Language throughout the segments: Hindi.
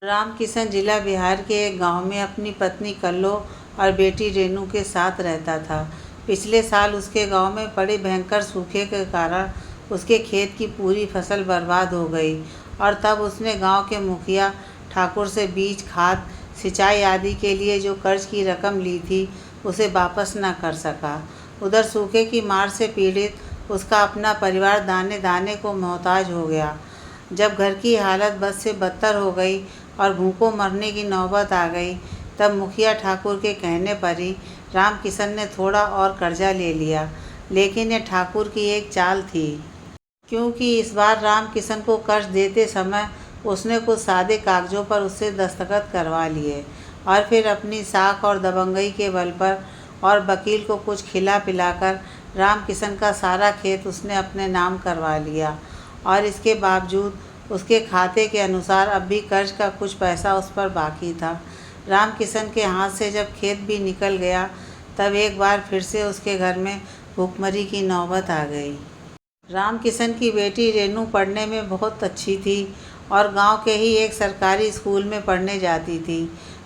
रामकिशन जिला बिहार के एक गांव में अपनी पत्नी कल्लो और बेटी रेनू के साथ रहता था। पिछले साल उसके गांव में पड़े भयंकर सूखे के कारण उसके खेत की पूरी फसल बर्बाद हो गई और तब उसने गांव के मुखिया ठाकुर से बीज, खाद, सिंचाई आदि के लिए जो कर्ज की रकम ली थी उसे वापस न कर सका। उधर सूखे की मार से पीड़ित उसका अपना परिवार दाने दाने को मोहताज हो गया। जब घर की हालत बद से बदतर हो गई और भूखों मरने की नौबत आ गई, तब मुखिया ठाकुर के कहने पर ही रामकिशन ने थोड़ा और कर्जा ले लिया। लेकिन ये ठाकुर की एक चाल थी, क्योंकि इस बार रामकिशन को कर्ज देते समय उसने कुछ सादे कागजों पर उससे दस्तखत करवा लिए और फिर अपनी साख और दबंगई के बल पर और वकील को कुछ खिला पिलाकर रामकिशन का सारा खेत उसने अपने नाम करवा लिया। और इसके बावजूद उसके खाते के अनुसार अब भी कर्ज का कुछ पैसा उस पर बाकी था। रामकिशन के हाथ से जब खेत भी निकल गया, तब एक बार फिर से उसके घर में भूखमरी की नौबत आ गई। रामकिशन की बेटी रेनू पढ़ने में बहुत अच्छी थी और गांव के ही एक सरकारी स्कूल में पढ़ने जाती थी।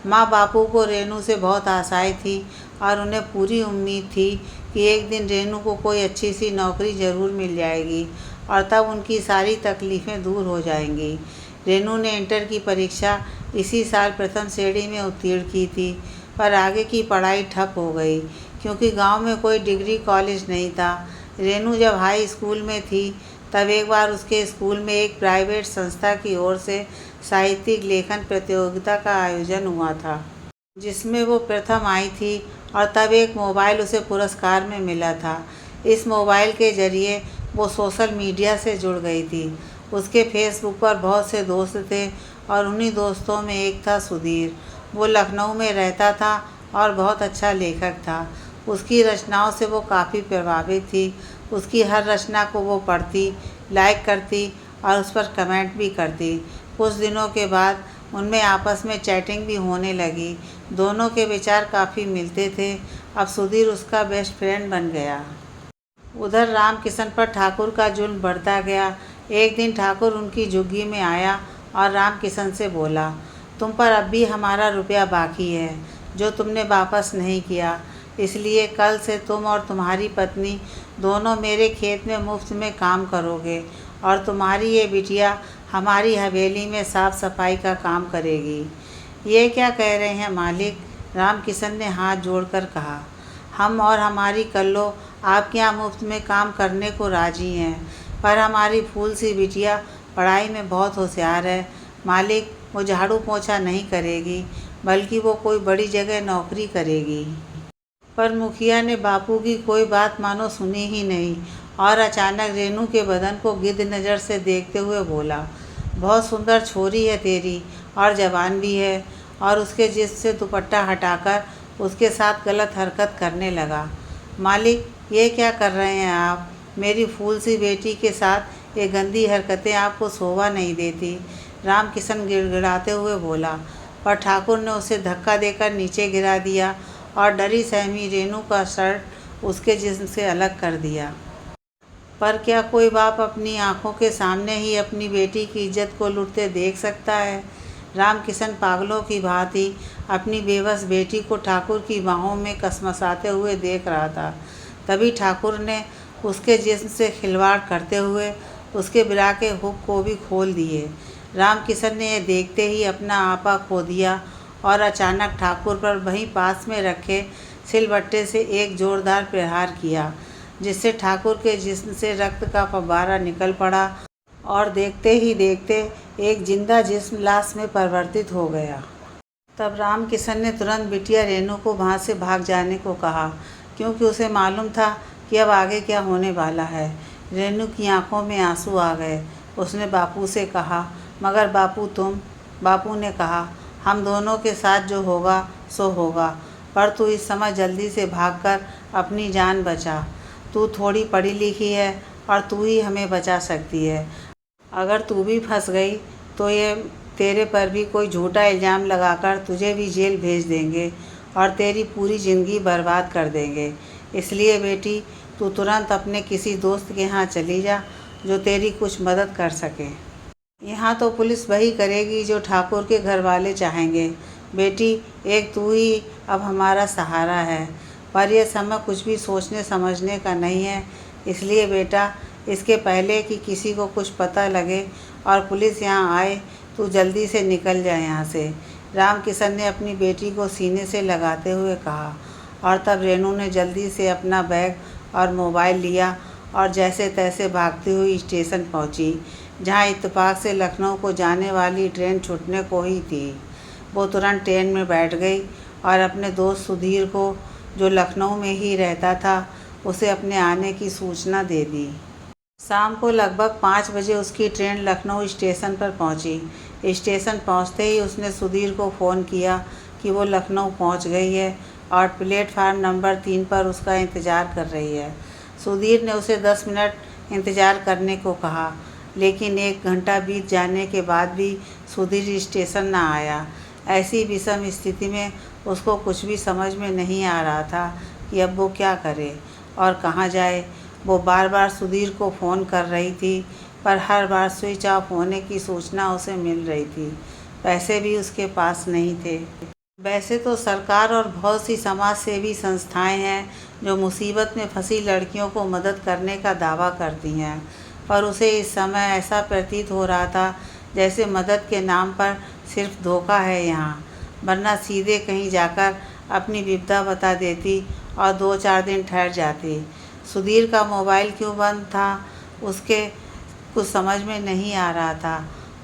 माँ बापू को रेनू से बहुत आशाएं थी और उन्हें पूरी उम्मीद थी कि एक दिन रेनू को कोई अच्छी सी नौकरी ज़रूर मिल जाएगी और तब उनकी सारी तकलीफ़ें दूर हो जाएंगी। रेनू ने इंटर की परीक्षा इसी साल प्रथम श्रेणी में उत्तीर्ण की थी, पर आगे की पढ़ाई ठप हो गई क्योंकि गांव में कोई डिग्री कॉलेज नहीं था। रेनू जब हाई स्कूल में थी, तब एक बार उसके स्कूल में एक प्राइवेट संस्था की ओर से साहित्यिक लेखन प्रतियोगिता का आयोजन हुआ था, जिसमें वो प्रथम आई थी और तब एक मोबाइल उसे पुरस्कार में मिला था। इस मोबाइल के जरिए वो सोशल मीडिया से जुड़ गई थी। उसके फेसबुक पर बहुत से दोस्त थे और उन्हीं दोस्तों में एक था सुधीर। वो लखनऊ में रहता था और बहुत अच्छा लेखक था। उसकी रचनाओं से वो काफ़ी प्रभावित थी। उसकी हर रचना को वो पढ़ती, लाइक करती और उस पर कमेंट भी करती। कुछ दिनों के बाद उनमें आपस में चैटिंग भी होने लगी। दोनों के विचार काफ़ी मिलते थे। अब सुधीर उसका बेस्ट फ्रेंड बन गया। उधर रामकिशन पर ठाकुर का जुल्म बढ़ता गया। एक दिन ठाकुर उनकी झुग्गी में आया और रामकिशन से बोला, तुम पर अब भी हमारा रुपया बाकी है जो तुमने वापस नहीं किया, इसलिए कल से तुम और तुम्हारी पत्नी दोनों मेरे खेत में मुफ्त में काम करोगे और तुम्हारी ये बिटिया हमारी हवेली में साफ सफाई का काम करेगी। ये क्या कह रहे हैं मालिक? रामकिशन ने हाथ जोड़कर कहा। हम और हमारी कल्लो आपके यहाँ मुफ्त में काम करने को राजी हैं, पर हमारी फूल सी बिटिया पढ़ाई में बहुत होशियार है मालिक। वो झाड़ू पोछा नहीं करेगी, बल्कि वो कोई बड़ी जगह नौकरी करेगी। पर मुखिया ने बापू की कोई बात मानो सुनी ही नहीं और अचानक रेनू के बदन को गिद्ध नज़र से देखते हुए बोला, बहुत सुंदर छोरी है तेरी और जवान भी है। और उसके जिस्म से दुपट्टा हटाकर उसके साथ गलत हरकत करने लगा। मालिक, ये क्या कर रहे हैं आप? मेरी फूल सी बेटी के साथ ये गंदी हरकतें आपको शोभा नहीं देती। रामकिशन गिड़गिड़ाते हुए बोला, पर ठाकुर ने उसे धक्का देकर नीचे गिरा दिया और डरी सहमी रेनू का शर्ट उसके जिस्म से अलग कर दिया। पर क्या कोई बाप अपनी आंखों के सामने ही अपनी बेटी की इज्जत को लुटते देख सकता है? रामकिशन पागलों की भांति अपनी बेबस बेटी को ठाकुर की बाहों में कसमसाते हुए देख रहा था। तभी ठाकुर ने उसके जिस्म से खिलवाड़ करते हुए उसके बिरा के हुक को भी खोल दिए। रामकिशन ने यह देखते ही अपना आपा खो दिया और अचानक ठाकुर पर वहीं पास में रखे सिलबट्टे से एक जोरदार प्रहार किया, जिससे ठाकुर के जिस्म से रक्त का फव्वारा निकल पड़ा और देखते ही देखते एक जिंदा जिस्म लाश में परिवर्तित हो गया। तब रामकिशन ने तुरंत बिटिया रेनू को वहाँ से भाग जाने को कहा, क्योंकि उसे मालूम था कि अब आगे क्या होने वाला है। रेनू की आंखों में आंसू आ गए। उसने बापू से कहा, मगर बापू तुम? बापू ने कहा, हम दोनों के साथ जो होगा सो होगा, पर तू इस समय जल्दी से भागकर अपनी जान बचा। तू थोड़ी पढ़ी लिखी है और तू ही हमें बचा सकती है। अगर तू भी फंस गई तो ये तेरे पर भी कोई झूठा इल्ज़ाम लगाकर तुझे भी जेल भेज देंगे और तेरी पूरी ज़िंदगी बर्बाद कर देंगे। इसलिए बेटी, तू तुरंत अपने किसी दोस्त के यहाँ चली जा जो तेरी कुछ मदद कर सके। यहाँ तो पुलिस वही करेगी जो ठाकुर के घर वाले चाहेंगे। बेटी, एक तू ही अब हमारा सहारा है, पर यह समय कुछ भी सोचने समझने का नहीं है। इसलिए बेटा, इसके पहले कि किसी को कुछ पता लगे और पुलिस यहाँ आए, तू जल्दी से निकल जाए यहाँ से। रामकिशन ने अपनी बेटी को सीने से लगाते हुए कहा, और तब रेनू ने जल्दी से अपना बैग और मोबाइल लिया और जैसे तैसे भागती हुई स्टेशन पहुंची, जहां इत्तेफाक से लखनऊ को जाने वाली ट्रेन छूटने को ही थी। वो तुरंत ट्रेन में बैठ गई और अपने दोस्त सुधीर को, जो लखनऊ में ही रहता था, उसे अपने आने की सूचना दे दी। शाम को लगभग 5 बजे उसकी ट्रेन लखनऊ स्टेशन पर पहुंची। स्टेशन पहुंचते ही उसने सुधीर को फ़ोन किया कि वो लखनऊ पहुंच गई है और प्लेटफार्म नंबर 3 पर उसका इंतज़ार कर रही है। सुधीर ने उसे 10 मिनट इंतज़ार करने को कहा, लेकिन 1 घंटा बीत जाने के बाद भी सुधीर स्टेशन न आया। ऐसी विषम स्थिति में उसको कुछ भी समझ में नहीं आ रहा था कि अब वो क्या करे और कहाँ जाए। वो बार बार सुधीर को फ़ोन कर रही थी, पर हर बार स्विच ऑफ होने की सूचना उसे मिल रही थी। पैसे भी उसके पास नहीं थे। वैसे तो सरकार और बहुत सी समाज सेवी संस्थाएं हैं जो मुसीबत में फंसी लड़कियों को मदद करने का दावा करती हैं, पर उसे इस समय ऐसा प्रतीत हो रहा था जैसे मदद के नाम पर सिर्फ धोखा है यहाँ, वरना सीधे कहीं जाकर अपनी विपदा बता देती और 2-4 दिन ठहर जाती। सुधीर का मोबाइल क्यों बंद था, उसके कुछ समझ में नहीं आ रहा था।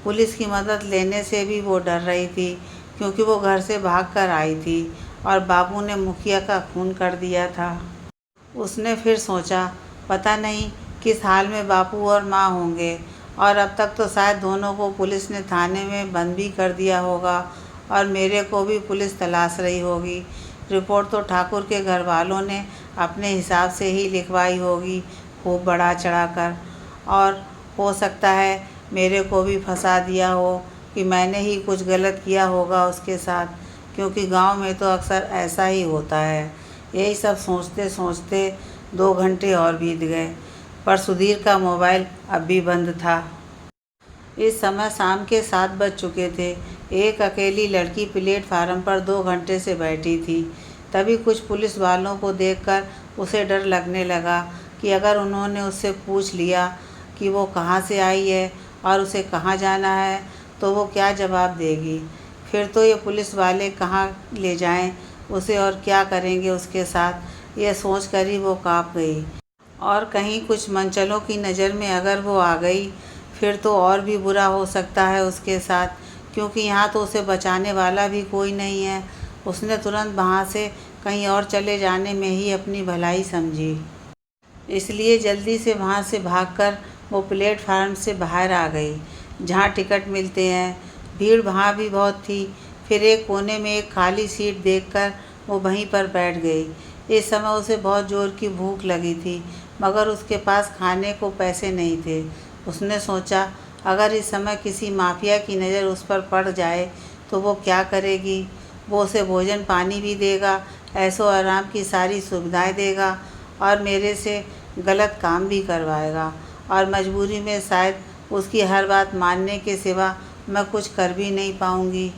पुलिस की मदद लेने से भी वो डर रही थी, क्योंकि वो घर से भागकर आई थी और बाबू ने मुखिया का खून कर दिया था। उसने फिर सोचा, पता नहीं किस हाल में बापू और माँ होंगे, और अब तक तो शायद दोनों को पुलिस ने थाने में बंद भी कर दिया होगा और मेरे को भी पुलिस तलाश रही होगी। रिपोर्ट तो ठाकुर के घर वालों ने अपने हिसाब से ही लिखवाई होगी, खूब बढ़ा चढ़ा कर, और हो सकता है मेरे को भी फंसा दिया हो कि मैंने ही कुछ गलत किया होगा उसके साथ, क्योंकि गांव में तो अक्सर ऐसा ही होता है। यही सब सोचते सोचते 2 घंटे और बीत गए, पर सुधीर का मोबाइल अब भी बंद था। इस समय शाम के 7 बज चुके थे। एक अकेली लड़की प्लेटफार्म पर 2 घंटे से बैठी थी। तभी कुछ पुलिस वालों को देखकर उसे डर लगने लगा कि अगर उन्होंने उससे पूछ लिया कि वो कहाँ से आई है और उसे कहाँ जाना है, तो वो क्या जवाब देगी। फिर तो ये पुलिस वाले कहाँ ले जाएं उसे और क्या करेंगे उसके साथ, यह सोचकर ही वो काँप गई। और कहीं कुछ मनचलों की नज़र में अगर वो आ गई, फिर तो और भी बुरा हो सकता है उसके साथ, क्योंकि यहाँ तो उसे बचाने वाला भी कोई नहीं है। उसने तुरंत वहाँ से कहीं और चले जाने में ही अपनी भलाई समझी। इसलिए जल्दी से वहाँ से भागकर वो प्लेटफार्म से बाहर आ गई, जहाँ टिकट मिलते हैं। भीड़ वहाँ भी बहुत थी। फिर एक कोने में एक खाली सीट देखकर वो वहीं पर बैठ गई। इस समय उसे बहुत ज़ोर की भूख लगी थी, मगर उसके पास खाने को पैसे नहीं थे। उसने सोचा, अगर इस समय किसी माफिया की नज़र उस पर पड़ जाए तो वो क्या करेगी। वो उसे भोजन पानी भी देगा, ऐशो आराम की सारी सुविधाएं देगा और मेरे से गलत काम भी करवाएगा, और मजबूरी में शायद उसकी हर बात मानने के सिवा मैं कुछ कर भी नहीं पाऊँगी।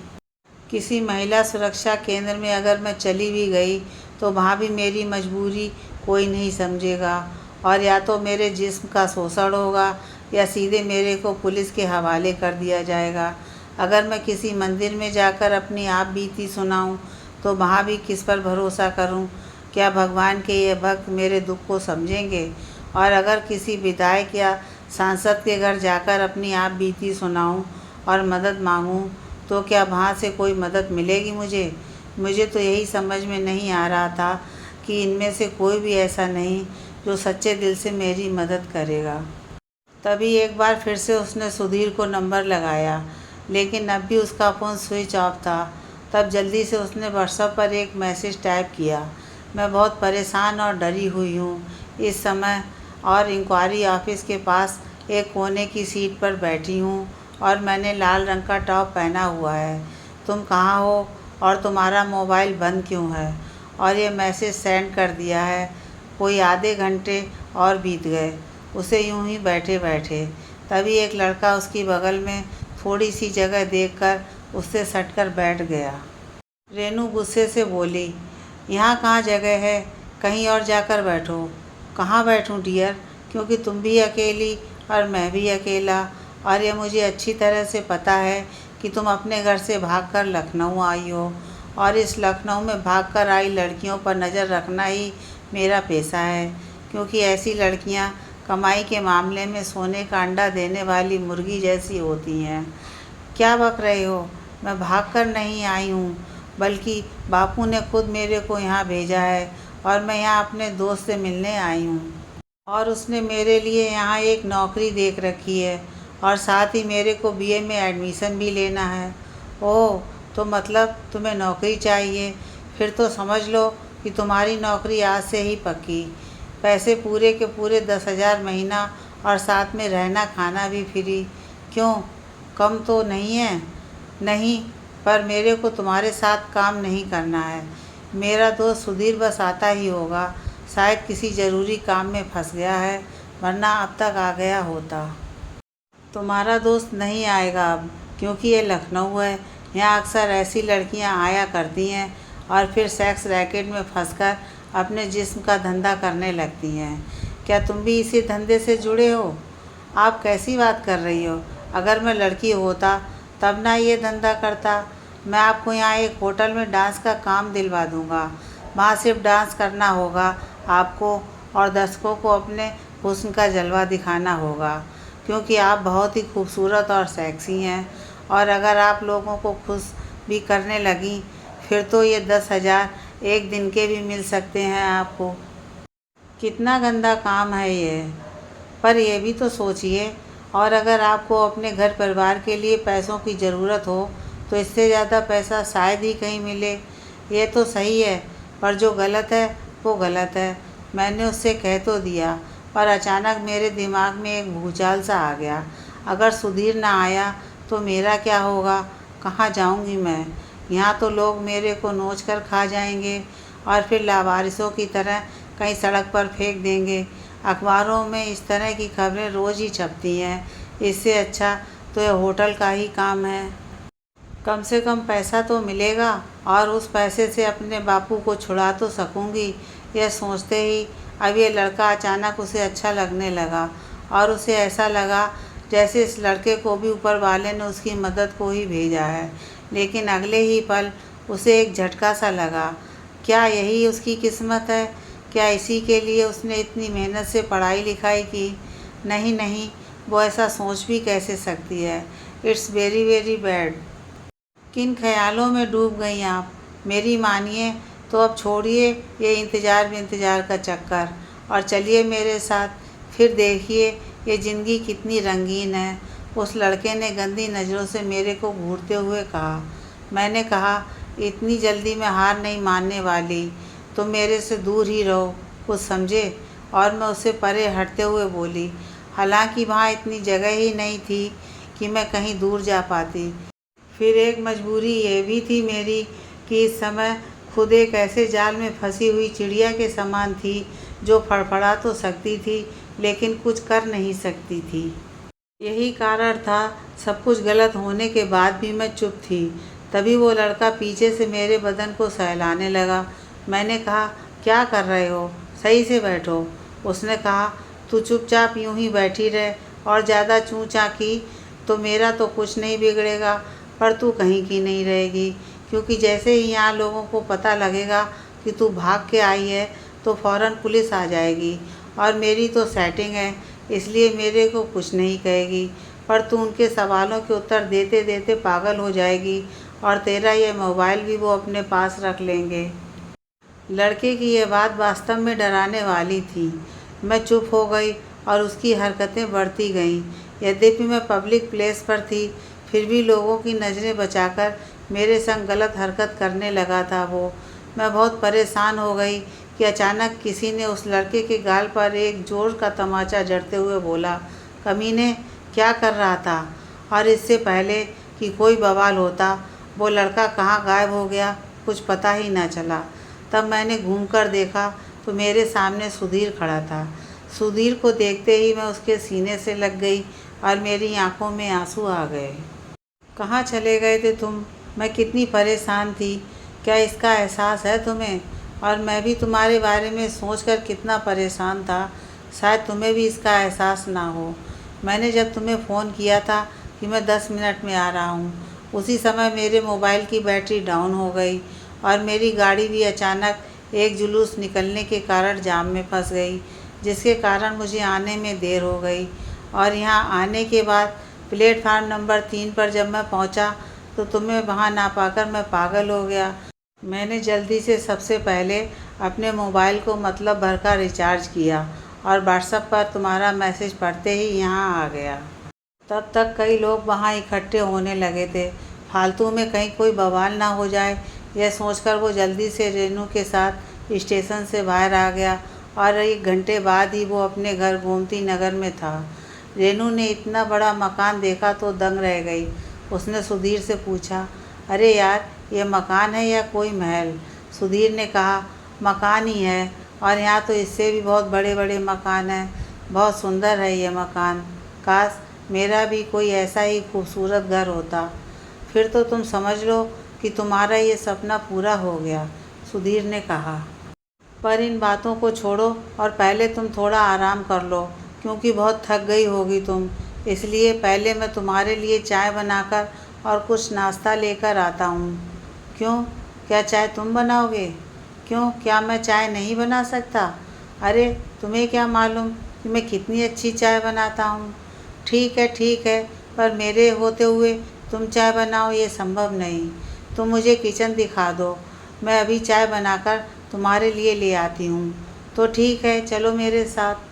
किसी महिला सुरक्षा केंद्र में अगर मैं चली भी गई तो वहाँ भी मेरी मजबूरी कोई नहीं समझेगा, और या तो मेरे जिस्म का शोषण होगा या सीधे मेरे को पुलिस के हवाले कर दिया जाएगा। अगर मैं किसी मंदिर में जाकर अपनी आप बीती सुनाऊं तो वहाँ भी किस पर भरोसा करूं। क्या भगवान के ये भक्त मेरे दुख को समझेंगे। और अगर किसी विधायक या सांसद के घर जाकर अपनी आप बीती सुनाऊं और मदद मांगूं तो क्या वहाँ से कोई मदद मिलेगी मुझे तो यही समझ में नहीं आ रहा था कि इनमें से कोई भी ऐसा नहीं जो सच्चे दिल से मेरी मदद करेगा। तभी एक बार फिर से उसने सुधीर को नंबर लगाया, लेकिन अब भी उसका फ़ोन स्विच ऑफ था। तब जल्दी से उसने व्हाट्सएप पर एक मैसेज टाइप किया, मैं बहुत परेशान और डरी हुई हूँ इस समय, और इंक्वायरी ऑफिस के पास एक कोने की सीट पर बैठी हूँ और मैंने लाल रंग का टॉप पहना हुआ है। तुम कहाँ हो और तुम्हारा मोबाइल बंद क्यों है। और ये मैसेज सेंड कर दिया है। कोई आधे घंटे और बीत गए उसे यूं ही बैठे बैठे। तभी एक लड़का उसकी बगल में थोड़ी सी जगह देखकर उससे सटकर बैठ गया। रेनू गुस्से से बोली, यहाँ कहाँ जगह है, कहीं और जाकर बैठो। कहाँ बैठूं डियर, क्योंकि तुम भी अकेली और मैं भी अकेला, और ये मुझे अच्छी तरह से पता है कि तुम अपने घर से भागकर लखनऊ आई हो, और इस लखनऊ में भागकर आई लड़कियों पर नज़र रखना ही मेरा पेशा है, क्योंकि ऐसी लड़कियां कमाई के मामले में सोने का अंडा देने वाली मुर्गी जैसी होती हैं। क्या बक रहे हो? मैं भागकर नहीं आई हूँ, बल्कि बापू ने खुद मेरे को यहाँ भेजा है और मैं यहाँ अपने दोस्त से मिलने आई हूँ, और उसने मेरे लिए यहाँ एक नौकरी देख रखी है, और साथ ही मेरे को बीए में एडमिशन भी लेना है। ओह, तो मतलब तुम्हें नौकरी चाहिए? फिर तो समझ लो कि तुम्हारी नौकरी आज से ही पक्की। पैसे पूरे के पूरे 10,000 महीना, और साथ में रहना खाना भी फ्री। क्यों, कम तो नहीं है? नहीं, पर मेरे को तुम्हारे साथ काम नहीं करना है। मेरा दोस्त सुधीर बस आता ही होगा, शायद किसी ज़रूरी काम में फंस गया है, वरना अब तक आ गया होता। तुम्हारा दोस्त नहीं आएगा अब, क्योंकि ये लखनऊ है। यहाँ अक्सर ऐसी लड़कियाँ आया करती हैं और फिर सेक्स रैकेट में फंसकर अपने जिस्म का धंधा करने लगती हैं। क्या तुम भी इसी धंधे से जुड़े हो? आप कैसी बात कर रही हो? अगर मैं लड़की होता तब ना ये धंधा करता। मैं आपको यहाँ एक होटल में डांस का काम दिलवा दूँगा। वहाँ सिर्फ डांस करना होगा आपको, और दर्शकों को अपने हुस्न का जलवा दिखाना होगा, क्योंकि आप बहुत ही खूबसूरत और सेक्सी हैं। और अगर आप लोगों को खुश भी करने लगी, फिर तो ये 10,000 एक दिन के भी मिल सकते हैं आपको। कितना गंदा काम है ये। पर यह भी तो सोचिए, और अगर आपको अपने घर परिवार के लिए पैसों की ज़रूरत हो तो इससे ज़्यादा पैसा शायद ही कहीं मिले। ये तो सही है, पर जो गलत है वो गलत है। मैंने उससे कह तो दिया, पर अचानक मेरे दिमाग में एक भूचाल सा आ गया। अगर सुधीर ना आया तो मेरा क्या होगा? कहाँ जाऊँगी मैं? यहाँ तो लोग मेरे को नोच कर खा जाएंगे और फिर लावारिसों की तरह कहीं सड़क पर फेंक देंगे। अखबारों में इस तरह की खबरें रोज़ ही छपती हैं। इससे अच्छा तो यह होटल का ही काम है। कम से कम पैसा तो मिलेगा, और उस पैसे से अपने बापू को छुड़ा तो सकूंगी। यह सोचते ही अब ये लड़का अचानक उसे अच्छा लगने लगा, और उसे ऐसा लगा जैसे इस लड़के को भी ऊपर वाले ने उसकी मदद को ही भेजा है। लेकिन अगले ही पल उसे एक झटका सा लगा। क्या यही उसकी किस्मत है? क्या इसी के लिए उसने इतनी मेहनत से पढ़ाई लिखाई की? नहीं नहीं, वो ऐसा सोच भी कैसे सकती है? It's very very bad. किन ख्यालों में डूब गई आप? मेरी मानिए तो अब छोड़िए ये इंतज़ार का चक्कर, और चलिए मेरे साथ। फिर देखिए ये ज़िंदगी कितनी रंगीन है। उस लड़के ने गंदी नज़रों से मेरे को घूरते हुए कहा। मैंने कहा, इतनी जल्दी मैं हार नहीं मानने वाली। तुम मेरे से दूर ही रहो, कुछ समझे? और मैं उससे परे हटते हुए बोली, हालांकि वहाँ इतनी जगह ही नहीं थी कि मैं कहीं दूर जा पाती। फिर एक मजबूरी ये भी थी मेरी कि इस समय खुद एक ऐसे जाल में फंसी हुई चिड़िया के समान थी, जो फड़फड़ा तो सकती थी लेकिन कुछ कर नहीं सकती थी। यही कारण था, सब कुछ गलत होने के बाद भी मैं चुप थी। तभी वो लड़का पीछे से मेरे बदन को सहलाने लगा। मैंने कहा, क्या कर रहे हो? सही से बैठो। उसने कहा, तू चुपचाप यूं ही बैठी रह, और ज़्यादा चूँ चाँ की तो मेरा तो कुछ नहीं बिगड़ेगा, पर तू कहीं की नहीं रहेगी, क्योंकि जैसे ही यहाँ लोगों को पता लगेगा कि तू भाग के आई है तो फ़ौरन पुलिस आ जाएगी, और मेरी तो सेटिंग है, इसलिए मेरे को कुछ नहीं कहेगी, पर तू उनके सवालों के उत्तर देते देते पागल हो जाएगी, और तेरा ये मोबाइल भी वो अपने पास रख लेंगे। लड़के की यह बात वास्तव में डराने वाली थी। मैं चुप हो गई और उसकी हरकतें बढ़ती गईं। यद्यपि मैं पब्लिक प्लेस पर थी, फिर भी लोगों की नज़रें बचाकर मेरे संग गलत हरकत करने लगा था वो। मैं बहुत परेशान हो गई कि अचानक किसी ने उस लड़के के गाल पर एक जोर का तमाचा जड़ते हुए बोला, कमीने, क्या कर रहा था? और इससे पहले कि कोई बवाल होता, वो लड़का कहाँ गायब हो गया, कुछ पता ही ना चला। तब मैंने घूमकर देखा तो मेरे सामने सुधीर खड़ा था। सुधीर को देखते ही मैं उसके सीने से लग गई। और मेरी आंखों में आंसू आ गए। कहाँ चले गए थे तुम? मैं कितनी परेशान थी, क्या इसका एहसास है तुम्हें? और मैं भी तुम्हारे बारे में सोचकर कितना परेशान था, शायद तुम्हें भी इसका एहसास ना हो। मैंने जब तुम्हें फ़ोन किया था कि मैं 10 मिनट में आ रहा हूँ, उसी समय मेरे मोबाइल की बैटरी डाउन हो गई और मेरी गाड़ी भी अचानक एक जुलूस निकलने के कारण जाम में फंस गई, जिसके कारण मुझे आने में देर हो गई। और यहाँ आने के बाद प्लेटफार्म नंबर 3 पर जब मैं पहुँचा तो तुम्हें वहाँ ना पाकर मैं पागल हो गया। मैंने जल्दी से सबसे पहले अपने मोबाइल को मतलब भर का रिचार्ज किया और व्हाट्सएप पर तुम्हारा मैसेज पढ़ते ही यहाँ आ गया। तब तक कई लोग वहाँ इकट्ठे होने लगे थे। फालतू में कहीं कोई बवाल ना हो जाए, यह सोचकर वो जल्दी से रेनू के साथ स्टेशन से बाहर आ गया और 1 घंटे बाद ही वो अपने घर गोमती नगर में था। रेनू ने इतना बड़ा मकान देखा तो दंग रह गई। उसने सुधीर से पूछा, अरे यार, ये मकान है या कोई महल? सुधीर ने कहा, मकान ही है, और यहाँ तो इससे भी बहुत बड़े बड़े मकान हैं। बहुत सुंदर है ये मकान। काश मेरा भी कोई ऐसा ही खूबसूरत घर होता। फिर तो तुम समझ लो कि तुम्हारा ये सपना पूरा हो गया, सुधीर ने कहा। पर इन बातों को छोड़ो और पहले तुम थोड़ा आराम कर लो, क्योंकि बहुत थक गई होगी तुम। इसलिए पहले मैं तुम्हारे लिए चाय बनाकर और कुछ नाश्ता लेकर आता हूँ। क्यों, क्या चाय तुम बनाओगे? क्यों, क्या मैं चाय नहीं बना सकता? अरे, तुम्हें क्या मालूम कि मैं कितनी अच्छी चाय बनाता हूँ। ठीक है, पर मेरे होते हुए तुम चाय बनाओ ये संभव नहीं। तुम मुझे किचन दिखा दो, मैं अभी चाय बनाकर तुम्हारे लिए ले आती हूँ। तो ठीक है, चलो मेरे साथ।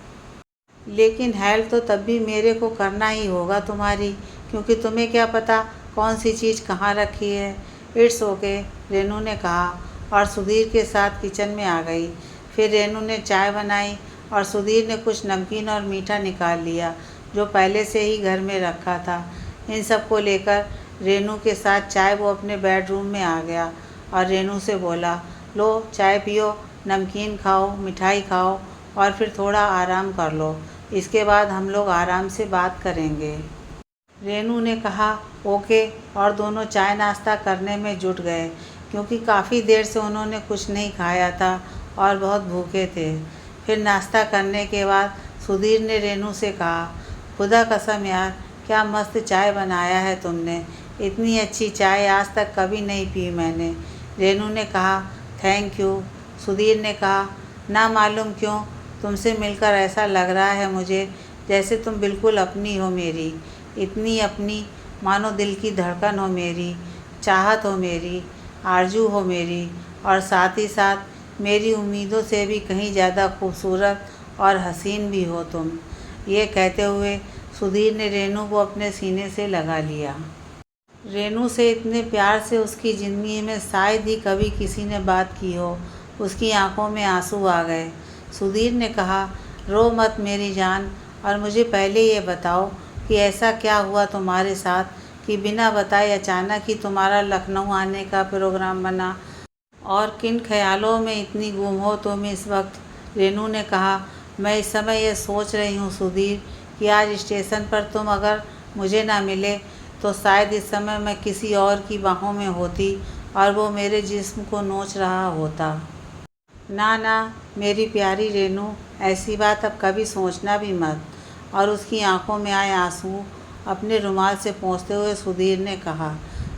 लेकिन हेल्प तो तब भी मेरे को करना ही होगा तुम्हारी, क्योंकि तुम्हें क्या पता कौन सी चीज़ कहाँ रखी है। इट्स ओके, रेनू ने कहा और सुधीर के साथ किचन में आ गई। फिर रेनू ने चाय बनाई और सुधीर ने कुछ नमकीन और मीठा निकाल लिया जो पहले से ही घर में रखा था। इन सब को लेकर रेनू के साथ चाय वो अपने बेडरूम में आ गया और रेनू से बोला, लो चाय पियो, नमकीन खाओ, मिठाई खाओ और फिर थोड़ा आराम कर लो। इसके बाद हम लोग आराम से बात करेंगे। रेनू ने कहा, ओके, और दोनों चाय नाश्ता करने में जुट गए, क्योंकि काफ़ी देर से उन्होंने कुछ नहीं खाया था और बहुत भूखे थे। फिर नाश्ता करने के बाद सुधीर ने रेनू से कहा, खुदा कसम यार, क्या मस्त चाय बनाया है तुमने। इतनी अच्छी चाय आज तक कभी नहीं पी मैंने। रेनू ने कहा, थैंक यू। सुधीर ने कहा, ना मालूम क्यों तुमसे मिलकर ऐसा लग रहा है मुझे जैसे तुम बिल्कुल अपनी हो मेरी, इतनी अपनी मानो दिल की धड़कन हो मेरी, चाहत हो मेरी, आरजू हो मेरी, और साथ ही साथ मेरी उम्मीदों से भी कहीं ज़्यादा खूबसूरत और हसीन भी हो तुम। ये कहते हुए सुधीर ने रेनू को अपने सीने से लगा लिया। रेनू से इतने प्यार से उसकी ज़िंदगी में शायद ही कभी किसी ने बात की हो। उसकी आंखों में आंसू आ गए। सुधीर ने कहा, रो मत मेरी जान, और मुझे पहले ये बताओ कि ऐसा क्या हुआ तुम्हारे साथ कि बिना बताए अचानक ही तुम्हारा लखनऊ आने का प्रोग्राम बना, और किन ख्यालों में इतनी गुम हो तुम इस वक्त? रेनू ने कहा, मैं इस समय ये सोच रही हूँ सुधीर कि आज स्टेशन पर तुम अगर मुझे ना मिले तो शायद इस समय मैं किसी और की बाहों में होती और वो मेरे जिस्म को नोच रहा होता। ना ना मेरी प्यारी रेनू, ऐसी बात अब कभी सोचना भी मत। और उसकी आंखों में आए आंसू अपने रुमाल से पोंछते हुए सुधीर ने कहा,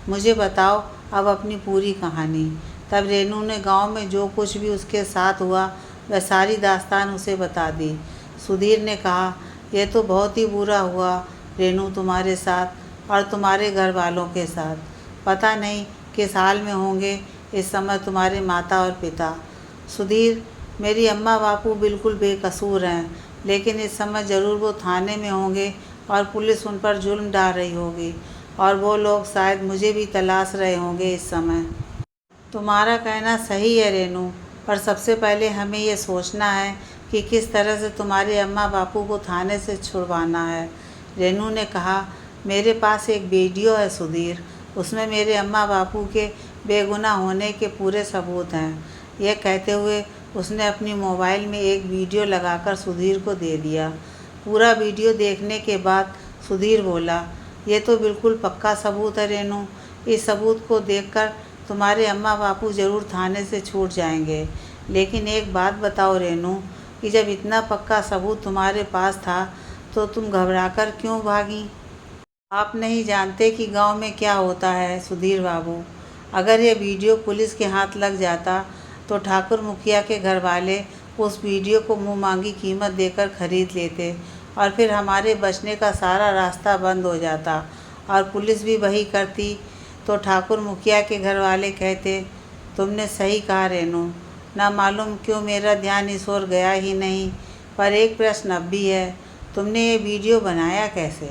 मुझे बताओ अब अपनी पूरी कहानी। तब रेनू ने गांव में जो कुछ भी उसके साथ हुआ वह सारी दास्तान उसे बता दी। सुधीर ने कहा, यह तो बहुत ही बुरा हुआ रेनू तुम्हारे साथ और तुम्हारे घर वालों के साथ। पता नहीं किस हाल में होंगे इस समय तुम्हारे माता और पिता। सुधीर, मेरी अम्मा बापू बिल्कुल बेकसूर हैं, लेकिन इस समय ज़रूर वो थाने में होंगे और पुलिस उन पर जुल्म डाल रही होगी, और वो लोग शायद मुझे भी तलाश रहे होंगे इस समय। तुम्हारा कहना सही है रेनू, पर सबसे पहले हमें ये सोचना है कि किस तरह से तुम्हारे अम्मा बापू को थाने से छुड़वाना है। रेनू ने कहा, मेरे पास एक वीडियो है सुधीर, उसमें मेरे अम्मा बापू के बेगुनाह होने के पूरे सबूत हैं। यह कहते हुए उसने अपनी मोबाइल में एक वीडियो लगाकर सुधीर को दे दिया। पूरा वीडियो देखने के बाद सुधीर बोला, ये तो बिल्कुल पक्का सबूत है रेनू। इस सबूत को देखकर तुम्हारे अम्मा बापू ज़रूर थाने से छूट जाएंगे। लेकिन एक बात बताओ रेनू, कि जब इतना पक्का सबूत तुम्हारे पास था तो तुम घबराकर क्यों भागी? आप नहीं जानते कि गांव में क्या होता है सुधीर बाबू। अगर ये वीडियो पुलिस के हाथ लग जाता तो ठाकुर मुखिया के घर वाले उस वीडियो को मुँह मांगी कीमत देकर खरीद लेते और फिर हमारे बचने का सारा रास्ता बंद हो जाता। और पुलिस भी वही करती तो ठाकुर मुखिया के घर वाले कहते। तुमने सही कहा रेनू। ना मालूम क्यों मेरा ध्यान इस ओर गया ही नहीं। पर एक प्रश्न अब भी है, तुमने ये वीडियो बनाया कैसे?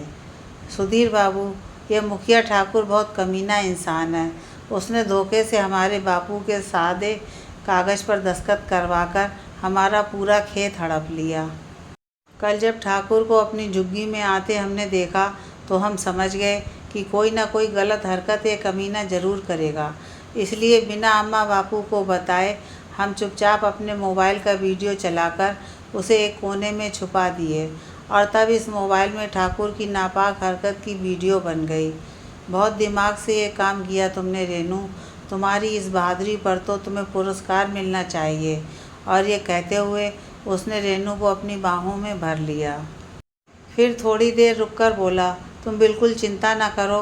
सुधीर बाबू, ये मुखिया ठाकुर बहुत कमीना इंसान है। उसने धोखे से हमारे बापू के सादे कागज़ पर दस्तखत करवाकर हमारा पूरा खेत हड़प लिया। कल जब ठाकुर को अपनी झुग्गी में आते हमने देखा तो हम समझ गए कि कोई ना कोई गलत हरकत ये कमीना ज़रूर करेगा। इसलिए बिना अम्मा बापू को बताए हम चुपचाप अपने मोबाइल का वीडियो चलाकर उसे एक कोने में छुपा दिए और तब इस मोबाइल में ठाकुर की नापाक हरकत की वीडियो बन गई। बहुत दिमाग से ये काम किया तुमने रेनू। तुम्हारी इस बहादुरी पर तो तुम्हें पुरस्कार मिलना चाहिए। और ये कहते हुए उसने रेनू को अपनी बाहों में भर लिया। फिर थोड़ी देर रुककर बोला, तुम बिल्कुल चिंता ना करो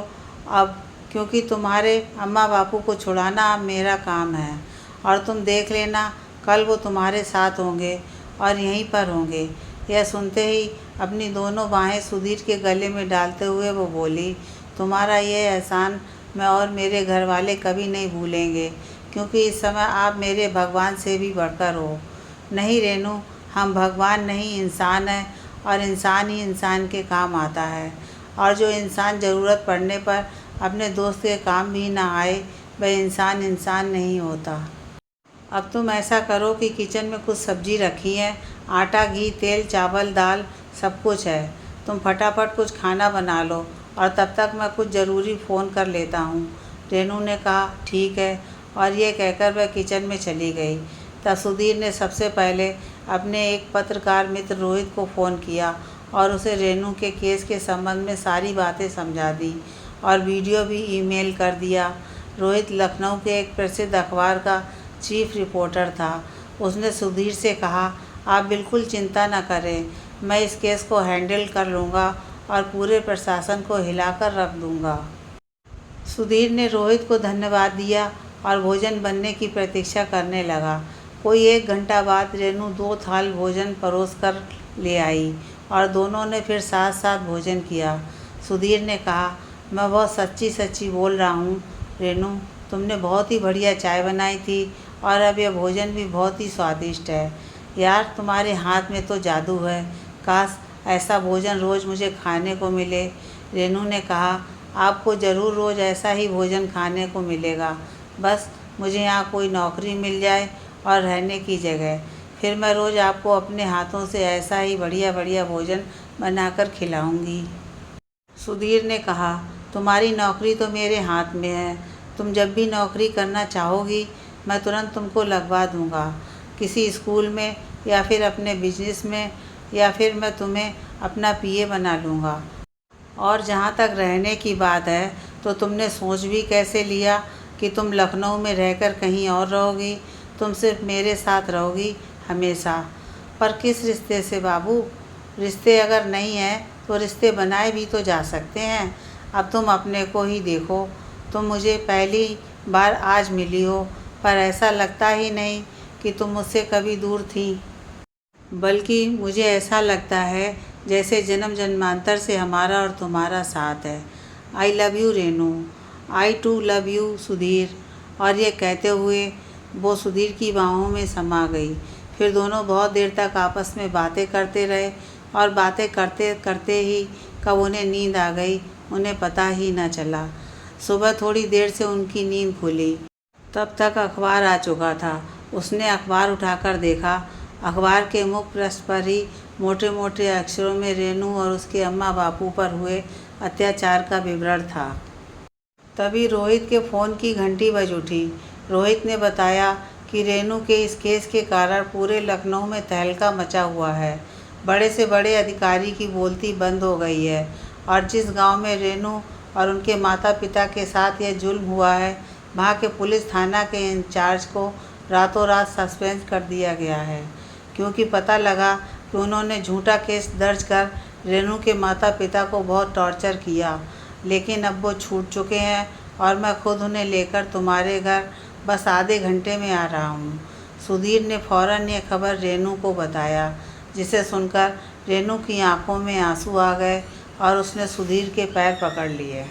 अब, क्योंकि तुम्हारे अम्मा बापू को छुड़ाना अब मेरा काम है। और तुम देख लेना, कल वो तुम्हारे साथ होंगे और यहीं पर होंगे। यह सुनते ही अपनी दोनों बाहें सुधीर के गले में डालते हुए वो बोली, तुम्हारा ये एहसान मैं और मेरे घर वाले कभी नहीं भूलेंगे, क्योंकि इस समय आप मेरे भगवान से भी बढ़कर हो। नहीं रेनू, हम भगवान नहीं, इंसान हैं और इंसान ही इंसान के काम आता है। और जो इंसान ज़रूरत पड़ने पर अपने दोस्त के काम भी ना आए, वह इंसान इंसान नहीं होता। अब तुम ऐसा करो कि किचन में कुछ सब्जी रखी है, आटा, घी, तेल, चावल, दाल सब कुछ है। तुम फटाफट कुछ खाना बना लो और तब तक मैं कुछ ज़रूरी फ़ोन कर लेता हूँ। रेनू ने कहा, ठीक है, और ये कहकर वह किचन में चली गई। तब सुधीर ने सबसे पहले अपने एक पत्रकार मित्र रोहित को फ़ोन किया और उसे रेनू के केस के संबंध में सारी बातें समझा दी और वीडियो भी ईमेल कर दिया। रोहित लखनऊ के एक प्रसिद्ध अखबार का चीफ रिपोर्टर था। उसने सुधीर से कहा, आप बिल्कुल चिंता न करें, मैं इस केस को हैंडल कर लूँगा और पूरे प्रशासन को हिलाकर रख दूँगा। सुधीर ने रोहित को धन्यवाद दिया और भोजन बनने की प्रतीक्षा करने लगा। कोई 1 घंटा बाद रेनू 2 थाल भोजन परोस कर ले आई और दोनों ने फिर साथ साथ भोजन किया। सुधीर ने कहा, मैं बहुत सच्ची सच्ची बोल रहा हूँ रेनू, तुमने बहुत ही बढ़िया चाय बनाई थी और अब यह भोजन भी बहुत ही स्वादिष्ट है। यार, तुम्हारे हाथ में तो जादू है। काश ऐसा भोजन रोज़ मुझे खाने को मिले। रेनू ने कहा, आपको ज़रूर रोज़ ऐसा ही भोजन खाने को मिलेगा। बस मुझे यहाँ कोई नौकरी मिल जाए और रहने की जगह, फिर मैं रोज़ आपको अपने हाथों से ऐसा ही बढ़िया बढ़िया भोजन बनाकर खिलाऊंगी। सुधीर ने कहा, तुम्हारी नौकरी तो मेरे हाथ में है। तुम जब भी नौकरी करना चाहोगी मैं तुरंत तुमको लगवा दूंगा, किसी स्कूल में या फिर अपने बिजनेस में, या फिर मैं तुम्हें अपना पीए बना लूँगा। और जहाँ तक रहने की बात है तो तुमने सोच भी कैसे लिया कि तुम लखनऊ में रहकर कहीं और रहोगी? तुम सिर्फ मेरे साथ रहोगी हमेशा। पर किस रिश्ते से बाबू? रिश्ते अगर नहीं हैं तो रिश्ते बनाए भी तो जा सकते हैं। अब तुम अपने को ही देखो, तुम मुझे पहली बार आज मिली हो, पर ऐसा लगता ही नहीं कि तुम मुझसे कभी दूर थी, बल्कि मुझे ऐसा लगता है जैसे जन्म जन्मांतर से हमारा और तुम्हारा साथ है। I love you Renu. I too love you Sudhir. और ये कहते हुए वो सुधीर की बाहों में समा गई। फिर दोनों बहुत देर तक आपस में बातें करते रहे और बातें करते करते ही कब उन्हें नींद आ गई उन्हें पता ही न चला। सुबह थोड़ी देर से उनकी नींद खुली, तब तक अखबार आ चुका था। उसने अखबार उठाकर देखा। अखबार के मुख्य पृष्ठ पर ही मोटे मोटे अक्षरों में रेनू और उसके अम्मा बापू पर हुए अत्याचार का विवरण था। तभी रोहित के फ़ोन की घंटी बज उठी। रोहित ने बताया कि रेनू के इस केस के कारण पूरे लखनऊ में तहलका मचा हुआ है। बड़े से बड़े अधिकारी की बोलती बंद हो गई है और जिस गांव में रेनू और उनके माता पिता के साथ यह जुल्म हुआ है, वहाँ के पुलिस थाना के इंचार्ज को रातों रात सस्पेंड कर दिया गया है, क्योंकि पता लगा कि उन्होंने झूठा केस दर्ज कर रेनू के माता पिता को बहुत टॉर्चर किया। लेकिन अब वो छूट चुके हैं और मैं खुद उन्हें लेकर तुम्हारे घर बस आधे घंटे में आ रहा हूँ। सुधीर ने फौरन ये खबर रेनू को बताया, जिसे सुनकर रेनू की आंखों में आंसू आ गए और उसने सुधीर के पैर पकड़ लिए।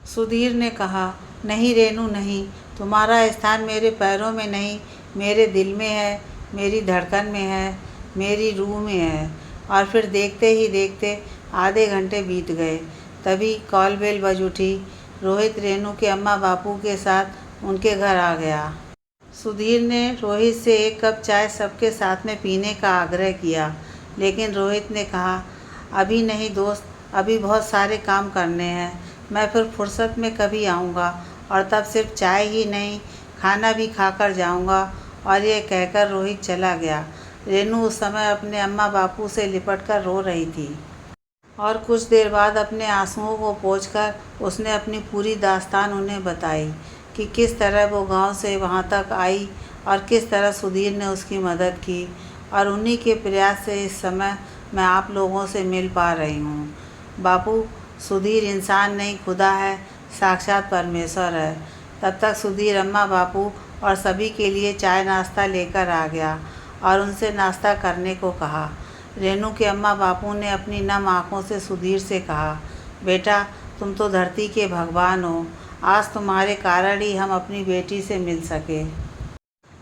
सुधीर ने कहा, नहीं रेनू नहीं, तुम्हारा स्थान मेरे पैरों में नहीं, मेरे दिल में है, मेरी धड़कन में है, मेरी रूह में है। और फिर देखते ही देखते आधे घंटे बीत गए। तभी कॉल बेल बज उठी। रोहित रेनू के अम्मा बापू के साथ उनके घर आ गया। सुधीर ने रोहित से एक कप चाय सबके साथ में पीने का आग्रह किया, लेकिन रोहित ने कहा, अभी नहीं दोस्त, अभी बहुत सारे काम करने हैं। मैं फिर फुर्सत में कभी आऊँगा और तब सिर्फ चाय ही नहीं, खाना भी खाकर जाऊँगा। और ये कहकर रोहित चला गया। रेनू उस समय अपने अम्मा बापू से लिपटकर रो रही थी और कुछ देर बाद अपने आंसुओं को पोंछकर उसने अपनी पूरी दास्तान उन्हें बताई कि किस तरह वो गांव से वहां तक आई और किस तरह सुधीर ने उसकी मदद की, और उन्हीं के प्रयास से इस समय मैं आप लोगों से मिल पा रही हूँ। बापू, सुधीर इंसान नहीं खुदा है, साक्षात परमेश्वर है। तब तक सुधीर अम्मा बापू और सभी के लिए चाय नाश्ता लेकर आ गया और उनसे नाश्ता करने को कहा। रेनू के अम्मा बापू ने अपनी नम आँखों से सुधीर से कहा, बेटा तुम तो धरती के भगवान हो, आज तुम्हारे कारण ही हम अपनी बेटी से मिल सके।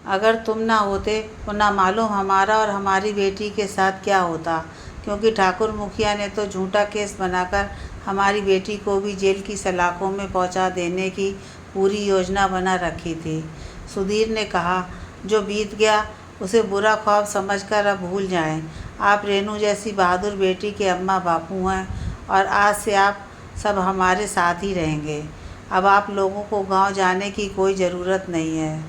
अगर तुम ना होते तो ना मालूम हमारा और हमारी बेटी के साथ क्या होता, क्योंकि ठाकुर मुखिया ने तो झूठा केस बनाकर हमारी बेटी को भी जेल की सलाखों में पहुंचा देने की पूरी योजना बना रखी थी। सुधीर ने कहा, जो बीत गया उसे बुरा ख्वाब समझकर अब भूल जाएं। आप रेनू जैसी बहादुर बेटी के अम्मा बापू हैं और आज से आप सब हमारे साथ ही रहेंगे। अब आप लोगों को गांव जाने की कोई ज़रूरत नहीं है।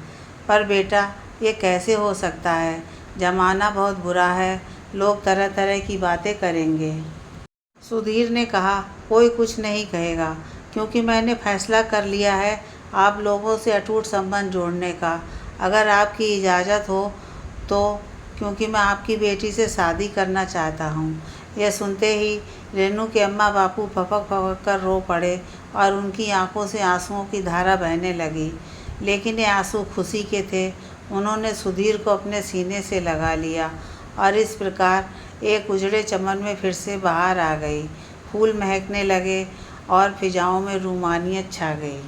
पर बेटा, ये कैसे हो सकता है? ज़माना बहुत बुरा है, लोग तरह तरह की बातें करेंगे। सुधीर ने कहा, कोई कुछ नहीं कहेगा, क्योंकि मैंने फैसला कर लिया है आप लोगों से अटूट संबंध जोड़ने का, अगर आपकी इजाज़त हो तो, क्योंकि मैं आपकी बेटी से शादी करना चाहता हूँ। यह सुनते ही रेनू के अम्मा बापू फपक फपक कर रो पड़े और उनकी आंखों से आंसुओं की धारा बहने लगी। लेकिन ये आंसू खुशी के थे। उन्होंने सुधीर को अपने सीने से लगा लिया और इस प्रकार एक उजड़े चमन में फिर से बहार आ गई। फूल महकने लगे और फिजाओं में रूमानियत छा गई।